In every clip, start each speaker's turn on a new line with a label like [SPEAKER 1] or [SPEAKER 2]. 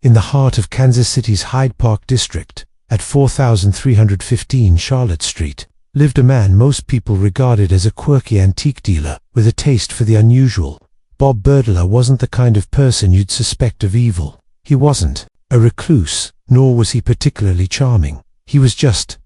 [SPEAKER 1] In the heart of Kansas City's Hyde Park district, at 4315 Charlotte Street, lived a man most people regarded as a quirky antique dealer with a taste for the unusual. Bob Berdella wasn't the kind of person you'd suspect of evil. He wasn't a recluse, nor was he particularly charming. He was just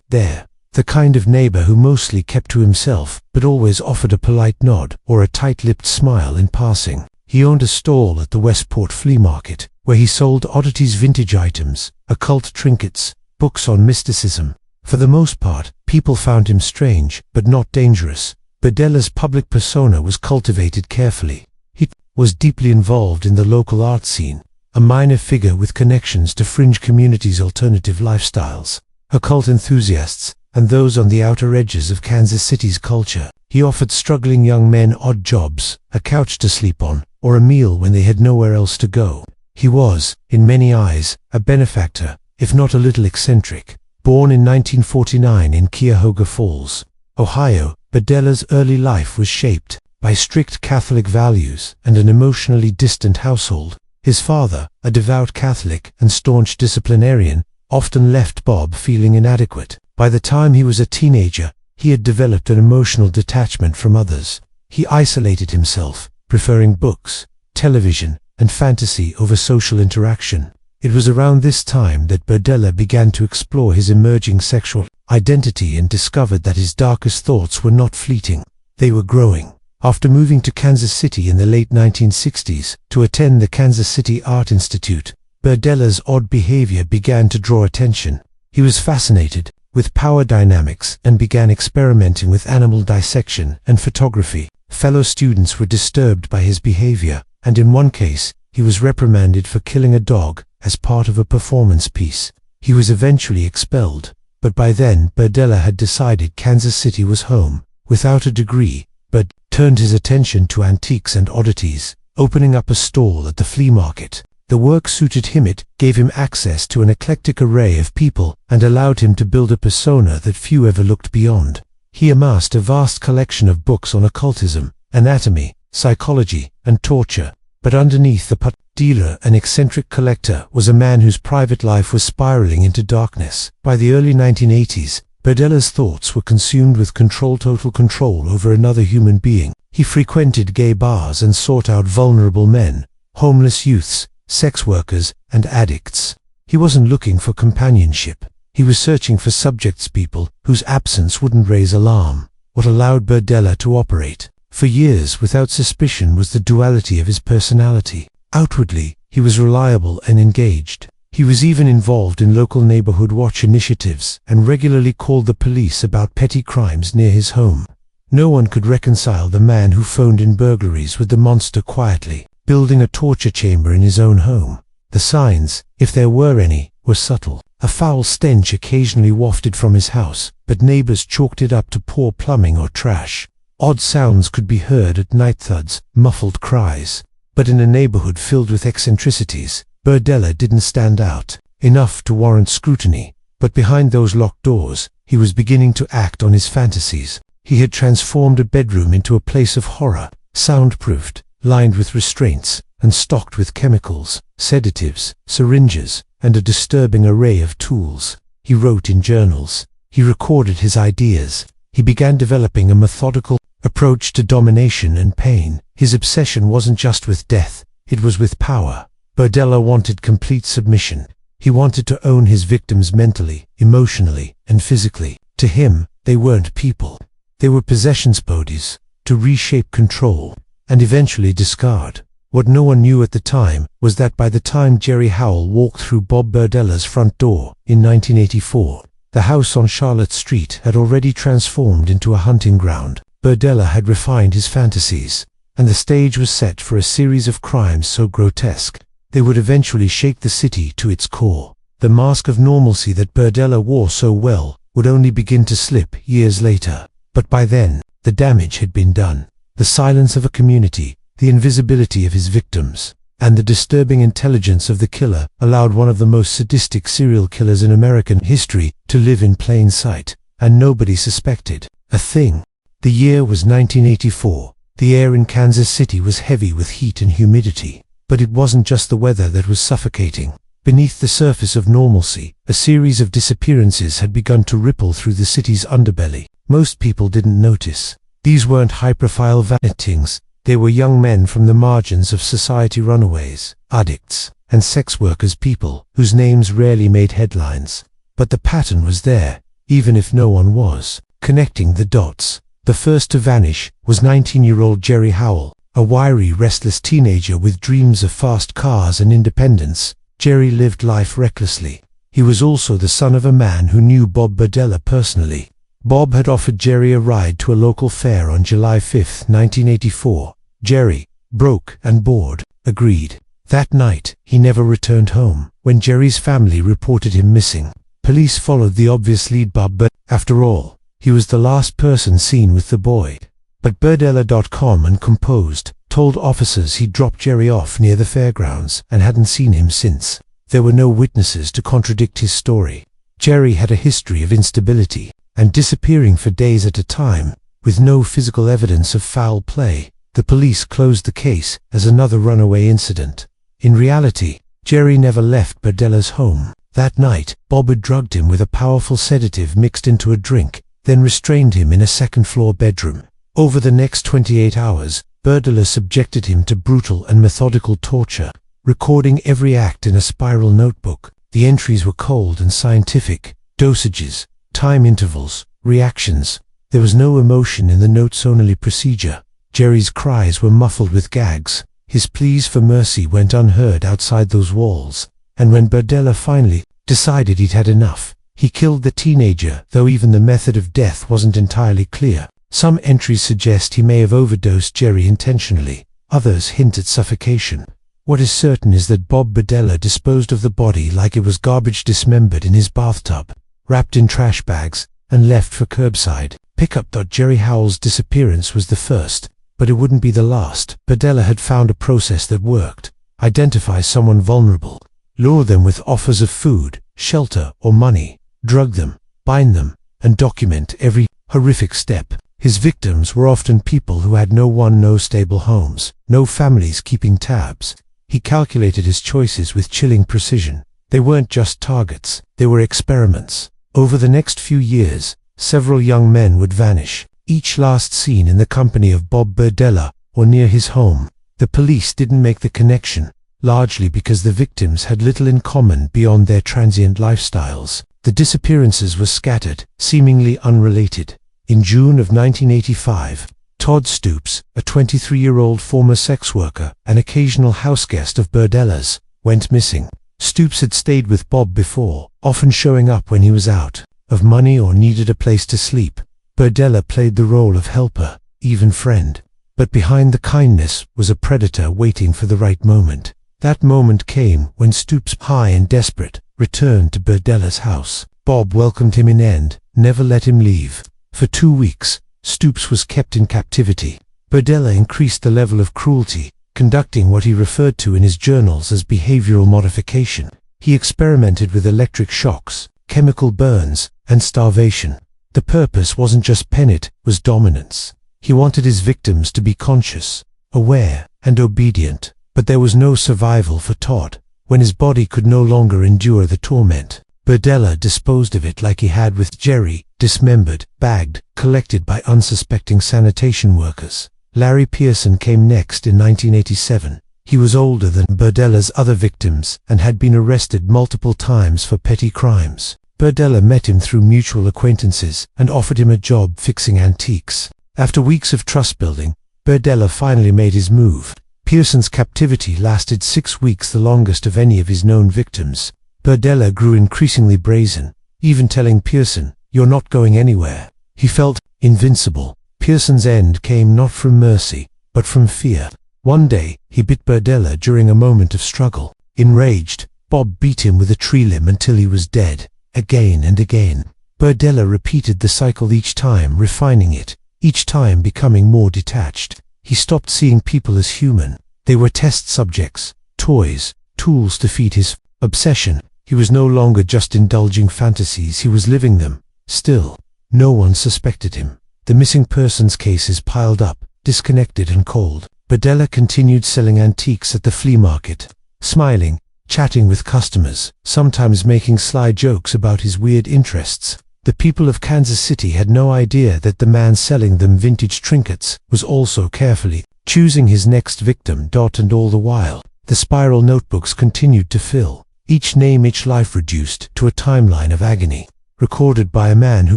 [SPEAKER 1] there. The kind of neighbor who mostly kept to himself, but always offered a polite nod or a tight-lipped smile in passing. He owned a stall at the Westport Flea Market, where he sold oddities, vintage items, occult trinkets, books on mysticism. For the most part, people found him strange, but not dangerous. Berdella's public persona was cultivated carefully. He was deeply involved in the local art scene, a minor figure with connections to fringe communities' alternative lifestyles, occult enthusiasts, and those on the outer edges of Kansas City's culture. He offered struggling young men odd jobs, a couch to sleep on, or a meal when they had nowhere else to go. He was, in many eyes, a benefactor, if not a little eccentric. Born in 1949 in Cuyahoga Falls, Ohio, Berdella's early life was shaped by strict Catholic values and an emotionally distant household. His father, a devout Catholic and staunch disciplinarian, often left Bob feeling inadequate. By the time he was a teenager, he had developed an emotional detachment from others. He isolated himself, preferring books, television, and fantasy over social interaction. It was around this time that Berdella began to explore his emerging sexual identity and discovered that his darkest thoughts were not fleeting. They were growing. After moving to Kansas City in the late 1960s to attend the Kansas City Art Institute, Berdella's odd behavior began to draw attention. He was fascinated with power dynamics and began experimenting with animal dissection and photography. Fellow students were disturbed by his behavior, and in one case, he was reprimanded for killing a dog as part of a performance piece. He was eventually expelled, but by then Berdella had decided Kansas City was home. Without a degree, Berd turned his attention to antiques and oddities, opening up a stall at the flea market. The work suited him. It gave him access to an eclectic array of people and allowed him to build a persona that few ever looked beyond. He amassed a vast collection of books on occultism, anatomy, psychology, and torture. But underneath the dealer, an eccentric collector, was a man whose private life was spiraling into darkness. By the early 1980s, Berdella's thoughts were consumed with total control over another human being. He frequented gay bars and sought out vulnerable men, homeless youths, sex workers, and addicts. He wasn't looking for companionship. He was searching for subjects, people whose absence wouldn't raise alarm. What allowed Berdella to operate for years without suspicion was the duality of his personality. Outwardly, he was reliable and engaged. He was even involved in local neighborhood watch initiatives and regularly called the police about petty crimes near his home. No one could reconcile the man who phoned in burglaries with the monster quietly building a torture chamber in his own home. The signs, if there were any, were subtle. A foul stench occasionally wafted from his house, but neighbors chalked it up to poor plumbing or trash. Odd sounds could be heard at night, thuds, muffled cries. But in a neighborhood filled with eccentricities, Berdella didn't stand out enough to warrant scrutiny. But behind those locked doors, he was beginning to act on his fantasies. He had transformed a bedroom into a place of horror, soundproofed, lined with restraints, and stocked with chemicals, sedatives, syringes, and a disturbing array of tools. He wrote in journals. He recorded his ideas. He began developing a methodical approach to domination and pain. His obsession wasn't just with death, it was with power. Berdella wanted complete submission. He wanted to own his victims mentally, emotionally, and physically. To him, they weren't people. They were possessions, bodies, to reshape, control, and eventually discard. What no one knew at the time was that by the time Jerry Howell walked through Bob Berdella's front door in 1984, the house on Charlotte Street had already transformed into a hunting ground. Berdella had refined his fantasies, and the stage was set for a series of crimes so grotesque they would eventually shake the city to its core. The mask of normalcy that Berdella wore so well would only begin to slip years later. But by then, the damage had been done. The silence of a community, the invisibility of his victims, and the disturbing intelligence of the killer allowed one of the most sadistic serial killers in American history to live in plain sight, and nobody suspected a thing. The year was 1984. The air in Kansas City was heavy with heat and humidity. But it wasn't just the weather that was suffocating. Beneath the surface of normalcy, a series of disappearances had begun to ripple through the city's underbelly. Most people didn't notice. These weren't high-profile vanishings. They were young men from the margins of society, runaways, addicts, and sex workers, people whose names rarely made headlines. But the pattern was there, even if no one was connecting the dots. The first to vanish was 19-year-old Jerry Howell, a wiry, restless teenager with dreams of fast cars and independence. Jerry lived life recklessly. He was also the son of a man who knew Bob Berdella personally. Bob had offered Jerry a ride to a local fair on July 5, 1984. Jerry, broke and bored, agreed. That night, he never returned home. When Jerry's family reported him missing, police followed the obvious lead, Bob Berdella. After all, he was the last person seen with the boy. But Berdella.com and Composed told officers he'd dropped Jerry off near the fairgrounds and hadn't seen him since. There were no witnesses to contradict his story. Jerry had a history of instability and disappearing for days at a time, with no physical evidence of foul play. The police closed the case as another runaway incident. In reality, Jerry never left Berdella's home. That night, Bob had drugged him with a powerful sedative mixed into a drink, then restrained him in a second-floor bedroom. Over the next 28 hours, Berdella subjected him to brutal and methodical torture, recording every act in a spiral notebook. The entries were cold and scientific: dosages, time intervals, reactions. There was no emotion in the notes-only procedure. Jerry's cries were muffled with gags. His pleas for mercy went unheard outside those walls. And when Berdella finally decided he'd had enough, he killed the teenager, though even the method of death wasn't entirely clear. Some entries suggest he may have overdosed Jerry intentionally. Others hint at suffocation. What is certain is that Bob Berdella disposed of the body like it was garbage, dismembered in his bathtub, wrapped in trash bags, and left for curbside pickup. Jerry Howell's disappearance was the first, but it wouldn't be the last. Berdella had found a process that worked. Identify someone vulnerable, lure them with offers of food, shelter, or money, drug them, bind them, and document every horrific step. His victims were often people who had no stable homes, no families keeping tabs. He calculated his choices with chilling precision. They weren't just targets, they were experiments. Over the next few years, several young men would vanish, each last seen in the company of Bob Berdella or near his home. The police didn't make the connection, largely because the victims had little in common beyond their transient lifestyles. The disappearances were scattered, seemingly unrelated. In June of 1985, Todd Stoops, a 23-year-old former sex worker and occasional houseguest of Berdella's, went missing. Stoops had stayed with Bob before, often showing up when he was out of money or needed a place to sleep. Berdella played the role of helper, even friend. But behind the kindness was a predator waiting for the right moment. That moment came when Stoops, high and desperate, returned to Berdella's house. Bob welcomed him in and never let him leave. For 2 weeks, Stoops was kept in captivity. Berdella increased the level of cruelty, conducting what he referred to in his journals as behavioral modification. He experimented with electric shocks, chemical burns, and starvation. The purpose wasn't just pen, it was dominance. He wanted his victims to be conscious, aware, and obedient. But there was no survival for Todd. When his body could no longer endure the torment, Berdella disposed of it like he had with Jerry: dismembered, bagged, collected by unsuspecting sanitation workers. Larry Pearson came next in 1987. He was older than Berdella's other victims and had been arrested multiple times for petty crimes. Berdella met him through mutual acquaintances and offered him a job fixing antiques. After weeks of trust building, Berdella finally made his move. Pearson's captivity lasted 6 weeks, the longest of any of his known victims. Berdella grew increasingly brazen, even telling Pearson, "You're not going anywhere." He felt invincible. Pearson's end came not from mercy, but from fear. One day, he bit Berdella during a moment of struggle. Enraged, Bob beat him with a tree limb until he was dead. Again and again, Berdella repeated the cycle, each time refining it, each time becoming more detached. He stopped seeing people as human. They were test subjects, toys, tools to feed his obsession. He was no longer just indulging fantasies, he was living them. Still, no one suspected him. The missing persons cases piled up, disconnected and cold. Berdella continued selling antiques at the flea market, smiling, chatting with customers, sometimes making sly jokes about his weird interests. The people of Kansas City had no idea that the man selling them vintage trinkets was also carefully choosing his next victim. And all the while, the spiral notebooks continued to fill, each name, each life reduced to a timeline of agony, recorded by a man who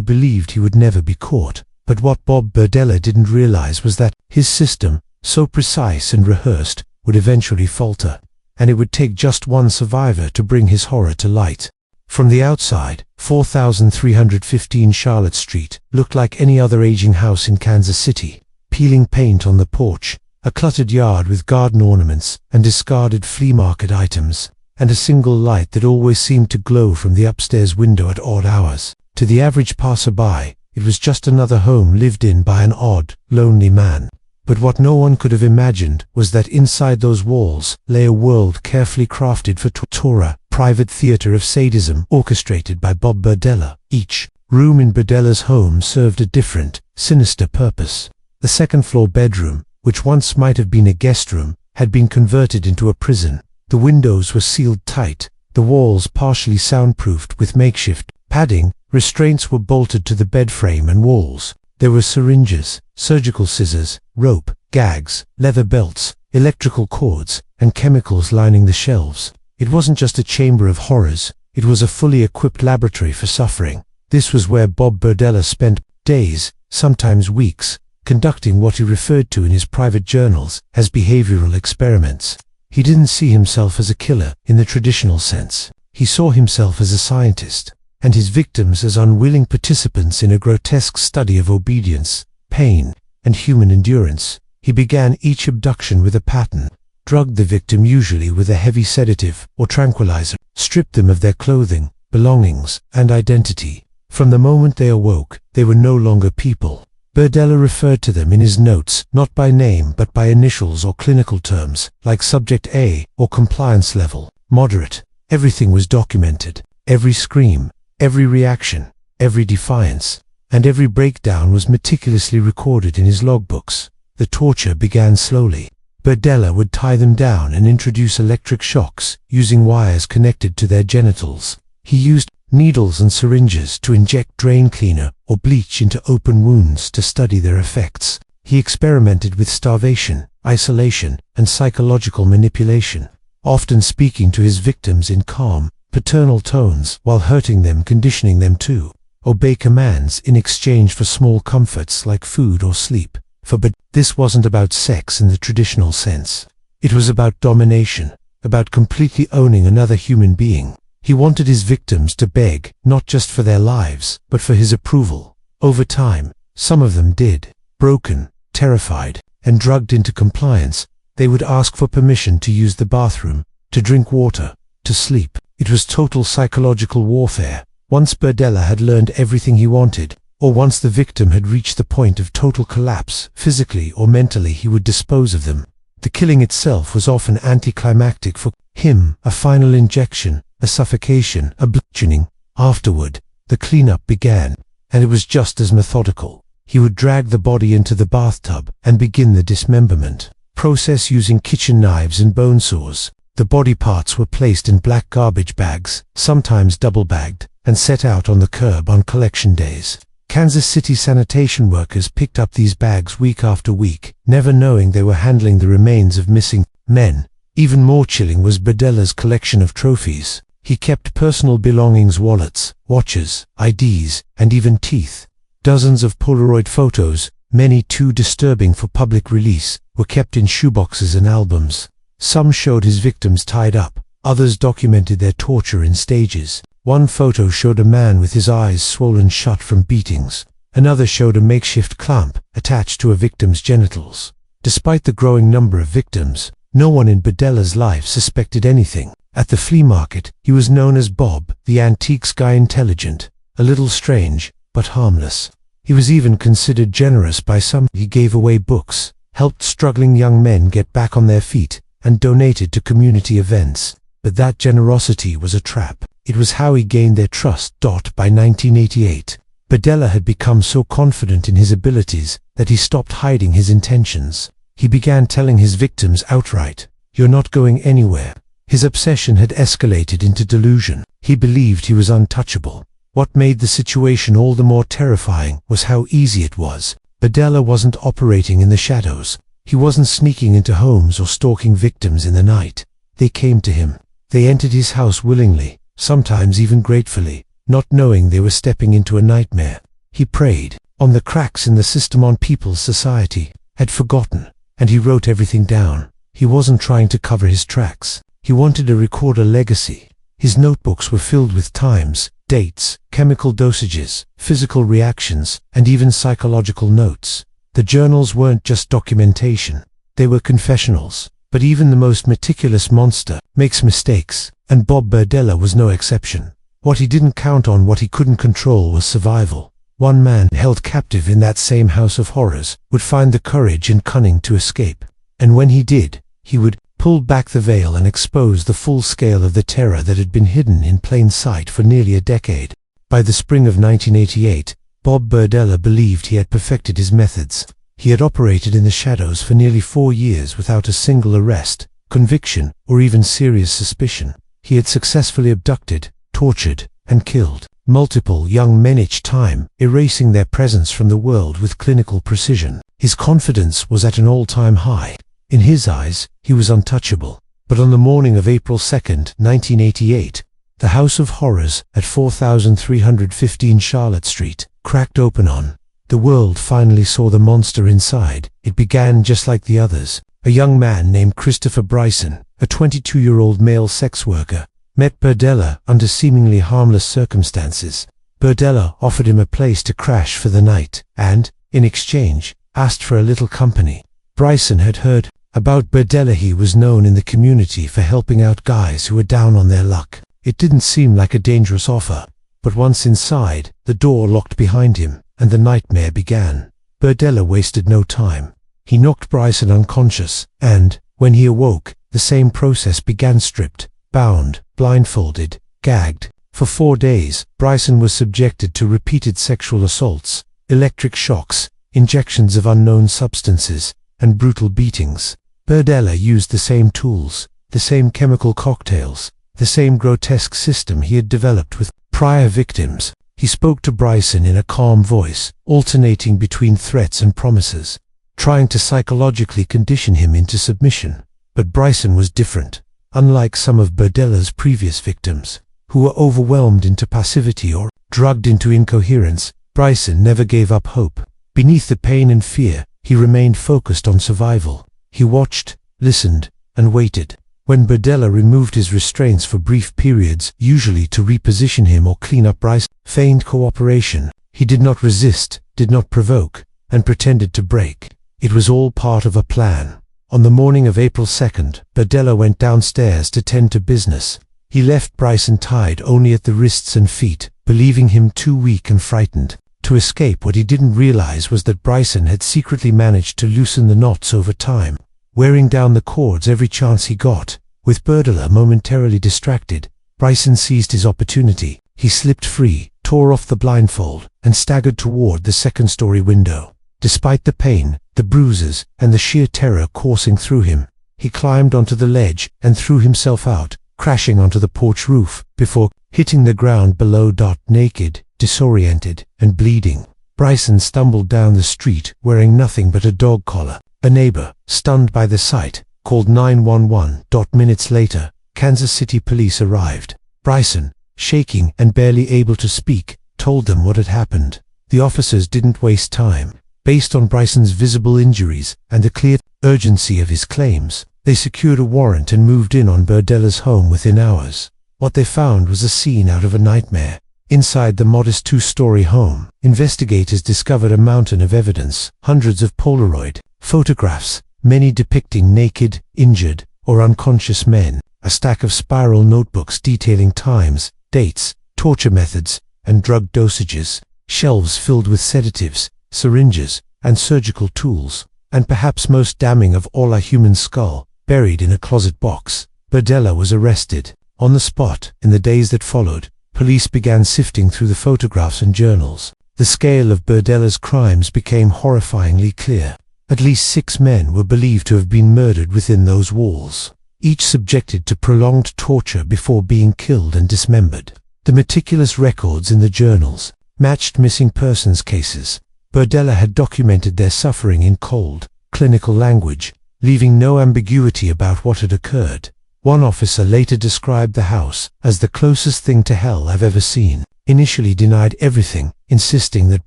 [SPEAKER 1] believed he would never be caught. But what Bob Berdella didn't realize was that his system, so precise and rehearsed, would eventually falter, and it would take just one survivor to bring his horror to light. From the outside, 4315 Charlotte Street looked like any other aging house in Kansas City. Peeling paint on the porch, a cluttered yard with garden ornaments and discarded flea market items, and a single light that always seemed to glow from the upstairs window at odd hours. To the average passerby, it was just another home lived in by an odd, lonely man. But what no one could have imagined was that inside those walls lay a world carefully crafted for Torah, private theater of sadism orchestrated by Bob Berdella. Each room in Berdella's home served a different, sinister purpose. The second-floor bedroom, which once might have been a guest room, had been converted into a prison. The windows were sealed tight, the walls partially soundproofed with makeshift padding, restraints were bolted to the bed frame and walls. There were syringes, surgical scissors, rope, gags, leather belts, electrical cords, and chemicals lining the shelves. It wasn't just a chamber of horrors, it was a fully equipped laboratory for suffering. This was where Bob Berdella spent days, sometimes weeks, conducting what he referred to in his private journals as behavioral experiments. He didn't see himself as a killer in the traditional sense. He saw himself as a scientist, and his victims as unwilling participants in a grotesque study of obedience, pain, and human endurance. He began each abduction with a pattern, drugged the victim usually with a heavy sedative or tranquilizer, stripped them of their clothing, belongings, and identity. From the moment they awoke, they were no longer people. Berdella referred to them in his notes not by name but by initials or clinical terms, like Subject A or Compliance Level, Moderate. Everything was documented. Every scream, every reaction, every defiance, and every breakdown was meticulously recorded in his logbooks. The torture began slowly. Berdella would tie them down and introduce electric shocks using wires connected to their genitals. He used needles and syringes to inject drain cleaner or bleach into open wounds to study their effects. He experimented with starvation, isolation, and psychological manipulation, often speaking to his victims in calm, paternal tones while hurting them, conditioning them to obey commands in exchange for small comforts like food or sleep. But this wasn't about sex in the traditional sense. It was about domination, about completely owning another human being. He wanted his victims to beg, not just for their lives, but for his approval. Over time, some of them did. Broken, terrified, and drugged into compliance, they would ask for permission to use the bathroom, to drink water, to sleep. It was total psychological warfare. Once Berdella had learned everything he wanted, or once the victim had reached the point of total collapse, physically or mentally, he would dispose of them. The killing itself was often anticlimactic for him, a final injection, a suffocation, a bludgeoning. Afterward, the cleanup began, and it was just as methodical. He would drag the body into the bathtub and begin the dismemberment process using kitchen knives and bone saws. The body parts were placed in black garbage bags, sometimes double-bagged, and set out on the curb on collection days. Kansas City sanitation workers picked up these bags week after week, never knowing they were handling the remains of missing men. Even more chilling was Berdella's collection of trophies. He kept personal belongings, wallets, watches, IDs, and even teeth. Dozens of Polaroid photos, many too disturbing for public release, were kept in shoeboxes and albums. Some showed his victims tied up, others documented their torture in stages. One photo showed a man with his eyes swollen shut from beatings. Another showed a makeshift clamp attached to a victim's genitals. Despite the growing number of victims, no one in Berdella's life suspected anything. At the flea market, he was known as Bob, the antiques guy, intelligent, a little strange, but harmless. He was even considered generous by some. He gave away books, helped struggling young men get back on their feet, and donated to community events. But that generosity was a trap. It was how he gained their trust. By 1988, Berdella had become so confident in his abilities that he stopped hiding his intentions. He began telling his victims outright, "You're not going anywhere." His obsession had escalated into delusion. He believed he was untouchable. What made the situation all the more terrifying was how easy it was. Berdella wasn't operating in the shadows. He wasn't sneaking into homes or stalking victims in the night. They came to him. They entered his house willingly, sometimes even gratefully, not knowing they were stepping into a nightmare. He preyed on the cracks in the system, on people's society, had forgotten, and he wrote everything down. He wasn't trying to cover his tracks. He wanted to record a legacy. His notebooks were filled with times, dates, chemical dosages, physical reactions, and even psychological notes. The journals weren't just documentation, they were confessionals. But even the most meticulous monster makes mistakes, and Bob Berdella was no exception. What he didn't count on, what he couldn't control, was survival. One man held captive in that same house of horrors would find the courage and cunning to escape. And when he did, he would pull back the veil and expose the full scale of the terror that had been hidden in plain sight for nearly a decade. By the spring of 1988, Bob Berdella believed he had perfected his methods. He had operated in the shadows for nearly 4 years without a single arrest, conviction, or even serious suspicion. He had successfully abducted, tortured, and killed multiple young men each time, erasing their presence from the world with clinical precision. His confidence was at an all-time high. In his eyes, he was untouchable. But on the morning of April 2nd, 1988, the House of Horrors at 4315 Charlotte Street cracked open on. The world finally saw the monster inside. It began just like the others. A young man named Christopher Bryson, a 22-year-old male sex worker, met Berdella under seemingly harmless circumstances. Berdella offered him a place to crash for the night and, in exchange, asked for a little company. Bryson had heard about Berdella. He was known in the community for helping out guys who were down on their luck. It didn't seem like a dangerous offer, but once inside, the door locked behind him, and the nightmare began. Berdella wasted no time. He knocked Bryson unconscious, and, when he awoke, the same process began. Stripped, bound, blindfolded, gagged. For 4 days, Bryson was subjected to repeated sexual assaults, electric shocks, injections of unknown substances, and brutal beatings. Berdella used the same tools, the same chemical cocktails, the same grotesque system he had developed with prior victims. He spoke to Bryson in a calm voice, alternating between threats and promises, trying to psychologically condition him into submission. But Bryson was different. Unlike some of Berdella's previous victims, who were overwhelmed into passivity or drugged into incoherence, Bryson never gave up hope. Beneath the pain and fear, he remained focused on survival. He watched, listened, and waited. When Berdella removed his restraints for brief periods, usually to reposition him or clean up, Bryson feigned cooperation. He did not resist, did not provoke, and pretended to break. It was all part of a plan. On the morning of April 2nd, Berdella went downstairs to tend to business. He left Bryson tied only at the wrists and feet, believing him too weak and frightened to escape. What he didn't realize was that Bryson had secretly managed to loosen the knots over time, wearing down the cords every chance he got. With Berdella momentarily distracted, Bryson seized his opportunity. He slipped free, tore off the blindfold, and staggered toward the second-story window. Despite the pain, the bruises, and the sheer terror coursing through him, he climbed onto the ledge and threw himself out, crashing onto the porch roof, before hitting the ground below. Naked, disoriented, and bleeding, Bryson stumbled down the street wearing nothing but a dog collar. A neighbor, stunned by the sight, called 911. Minutes later, Kansas City police arrived. Bryson, shaking and barely able to speak, told them what had happened. The officers didn't waste time. Based on Bryson's visible injuries and the clear urgency of his claims, they secured a warrant and moved in on Berdella's home within hours. What they found was a scene out of a nightmare. Inside the modest 2-story home, investigators discovered a mountain of evidence, hundreds of polaroid photographs, many depicting naked, injured, or unconscious men, a stack of spiral notebooks detailing times, dates, torture methods, and drug dosages, shelves filled with sedatives, syringes, and surgical tools, and perhaps most damning of all, a human skull, buried in a closet box. Berdella was arrested. On the spot, in the days that followed, police began sifting through the photographs and journals. The scale of Berdella's crimes became horrifyingly clear. At least 6 men were believed to have been murdered within those walls, each subjected to prolonged torture before being killed and dismembered. The meticulous records in the journals matched missing persons cases. Berdella had documented their suffering in cold, clinical language, leaving no ambiguity about what had occurred. One officer later described the house as the closest thing to hell I've ever seen. Initially denied everything, insisting that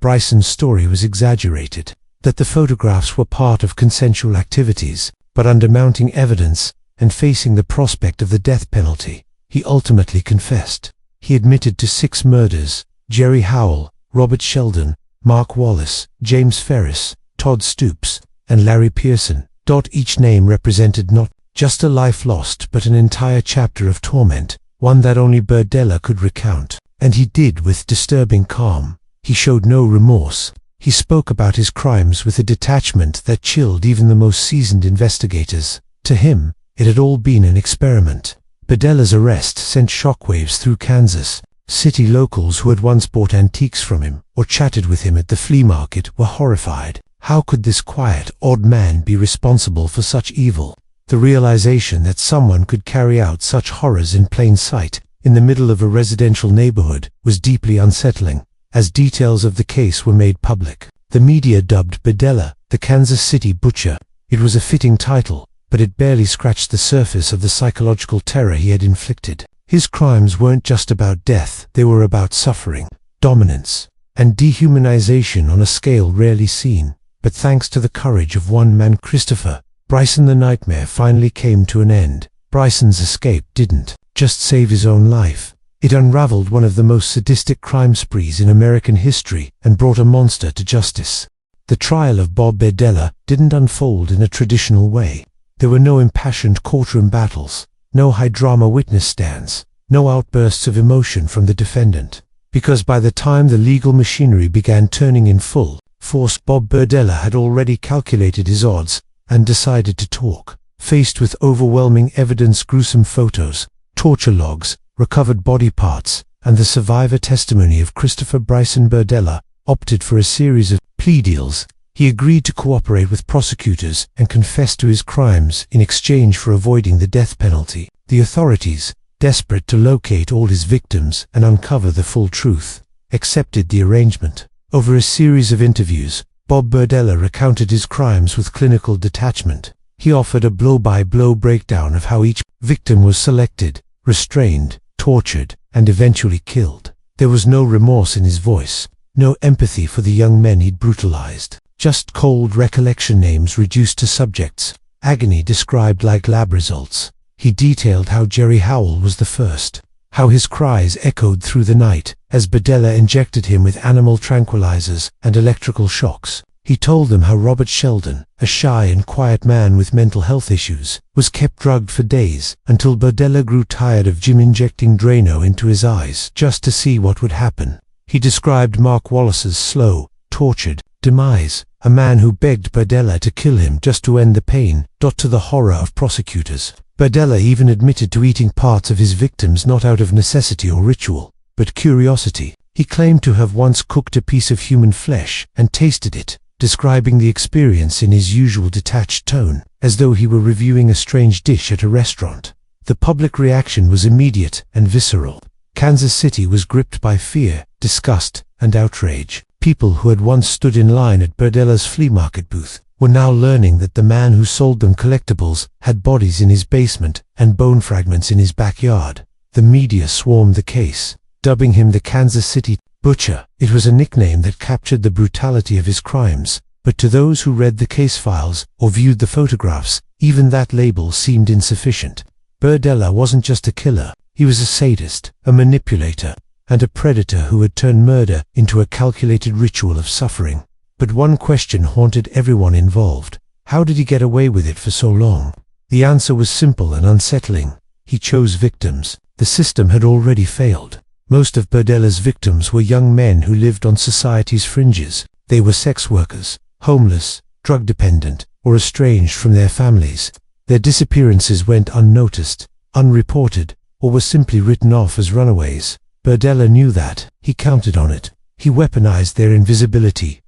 [SPEAKER 1] Bryson's story was exaggerated, that the photographs were part of consensual activities, but under mounting evidence and facing the prospect of the death penalty, he ultimately confessed. He admitted to 6 murders: Jerry Howell, Robert Sheldon, Mark Wallace, James Ferris, Todd Stoops, and Larry Pearson. Each name represented not just a life lost but an entire chapter of torment, one that only Berdella could recount. And he did with disturbing calm. He showed no remorse. He spoke about his crimes with a detachment that chilled even the most seasoned investigators. To him, it had all been an experiment. Berdella's arrest sent shockwaves through Kansas. City locals who had once bought antiques from him or chatted with him at the flea market were horrified. How could this quiet, odd man be responsible for such evil? The realization that someone could carry out such horrors in plain sight, in the middle of a residential neighborhood, was deeply unsettling. As details of the case were made public, the media dubbed Berdella the Kansas City Butcher. It was a fitting title, but it barely scratched the surface of the psychological terror he had inflicted. His crimes weren't just about death, they were about suffering, dominance, and dehumanization on a scale rarely seen. But thanks to the courage of one man, Christopher Bryson, the nightmare finally came to an end. Bryson's escape didn't just save his own life. It unraveled one of the most sadistic crime sprees in American history and brought a monster to justice. The trial of Bob Berdella didn't unfold in a traditional way. There were no impassioned courtroom battles, no high-drama witness stands, no outbursts of emotion from the defendant. Because by the time the legal machinery began turning in full force, Bob Berdella had already calculated his odds and decided to talk. Faced with overwhelming evidence, gruesome photos, torture logs, recovered body parts, and the survivor testimony of Christopher Bryson, Berdella opted for a series of plea deals. He agreed to cooperate with prosecutors and confessed to his crimes in exchange for avoiding the death penalty. The authorities, desperate to locate all his victims and uncover the full truth, accepted the arrangement. Over a series of interviews, Bob Berdella recounted his crimes with clinical detachment. He offered a blow-by-blow breakdown of how each victim was selected, restrained, tortured, and eventually killed. There was no remorse in his voice, no empathy for the young men he'd brutalized. Just cold recollection, names reduced to subjects, agony described like lab results. He detailed how Jerry Howell was the first, how his cries echoed through the night as Berdella injected him with animal tranquilizers and electrical shocks. He told them how Robert Sheldon, a shy and quiet man with mental health issues, was kept drugged for days until Berdella grew tired of Jim injecting Drano into his eyes just to see what would happen. He described Mark Wallace's slow, tortured demise, a man who begged Berdella to kill him just to end the pain. To the horror of prosecutors, Berdella even admitted to eating parts of his victims not out of necessity or ritual, but curiosity. He claimed to have once cooked a piece of human flesh and tasted it, describing the experience in his usual detached tone, as though he were reviewing a strange dish at a restaurant. The public reaction was immediate and visceral. Kansas City was gripped by fear, disgust, and outrage. People who had once stood in line at Berdella's flea market booth were now learning that the man who sold them collectibles had bodies in his basement and bone fragments in his backyard. The media swarmed the case, dubbing him the Kansas City Butcher. It was a nickname that captured the brutality of his crimes, but to those who read the case files or viewed the photographs, even that label seemed insufficient. Berdella wasn't just a killer, he was a sadist, a manipulator, and a predator who had turned murder into a calculated ritual of suffering. But one question haunted everyone involved. How did he get away with it for so long? The answer was simple and unsettling. He chose victims. The system had already failed. Most of Berdella's victims were young men who lived on society's fringes. They were sex workers, homeless, drug-dependent, or estranged from their families. Their disappearances went unnoticed, unreported, or were simply written off as runaways. Berdella knew that. He counted on it. He weaponized their invisibility.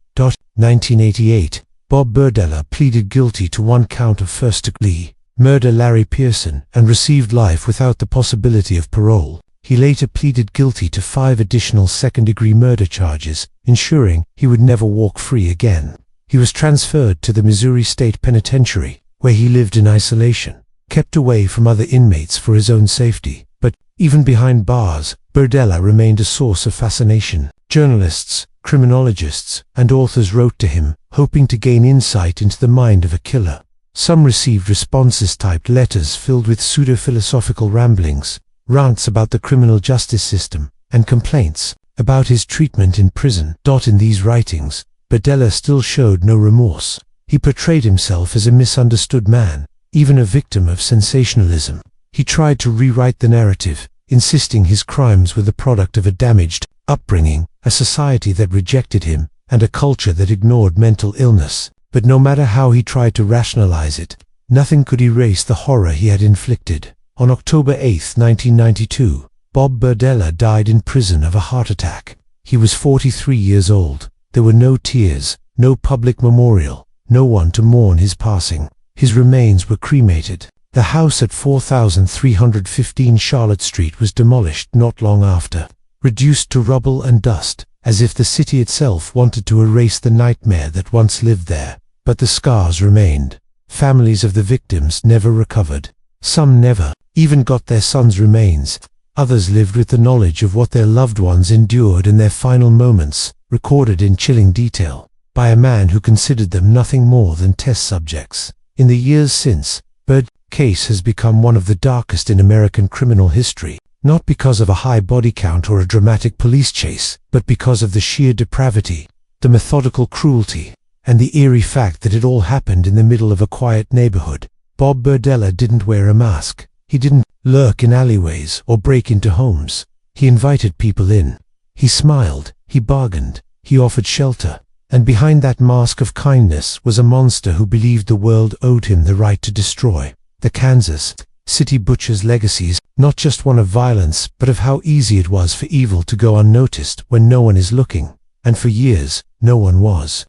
[SPEAKER 1] 1988. Bob Berdella pleaded guilty to one count of first-degree murder Larry Pearson and received life without the possibility of parole. He later pleaded guilty to 5 additional second-degree murder charges, ensuring he would never walk free again. He was transferred to the Missouri State Penitentiary, where he lived in isolation, kept away from other inmates for his own safety. But even behind bars, Berdella remained a source of fascination. Journalists, criminologists, and authors wrote to him, hoping to gain insight into the mind of a killer. Some received responses-typed letters filled with pseudo-philosophical ramblings, rants about the criminal justice system, and complaints about his treatment in prison. In these writings, Berdella still showed no remorse. He portrayed himself as a misunderstood man, even a victim of sensationalism. He tried to rewrite the narrative, insisting his crimes were the product of a damaged upbringing, a society that rejected him, and a culture that ignored mental illness. But no matter how he tried to rationalize it, nothing could erase the horror he had inflicted. On October 8, 1992, Bob Berdella died in prison of a heart attack. He was 43 years old. There were no tears, no public memorial, no one to mourn his passing. His remains were cremated. The house at 4315 Charlotte Street was demolished not long after, reduced to rubble and dust, as if the city itself wanted to erase the nightmare that once lived there. But the scars remained. Families of the victims never recovered. Some never even got their sons' remains. Others lived with the knowledge of what their loved ones endured in their final moments, recorded in chilling detail, by a man who considered them nothing more than test subjects. In the years since, Berd's case has become one of the darkest in American criminal history, not because of a high body count or a dramatic police chase, but because of the sheer depravity, the methodical cruelty, and the eerie fact that it all happened in the middle of a quiet neighborhood. Bob Berdella didn't wear a mask. He didn't lurk in alleyways or break into homes. He invited people in. He smiled, he bargained, he offered shelter. And behind that mask of kindness was a monster who believed the world owed him the right to destroy. The Kansas City Butcher's legacy is not just one of violence, but of how easy it was for evil to go unnoticed when no one is looking. And for years, no one was.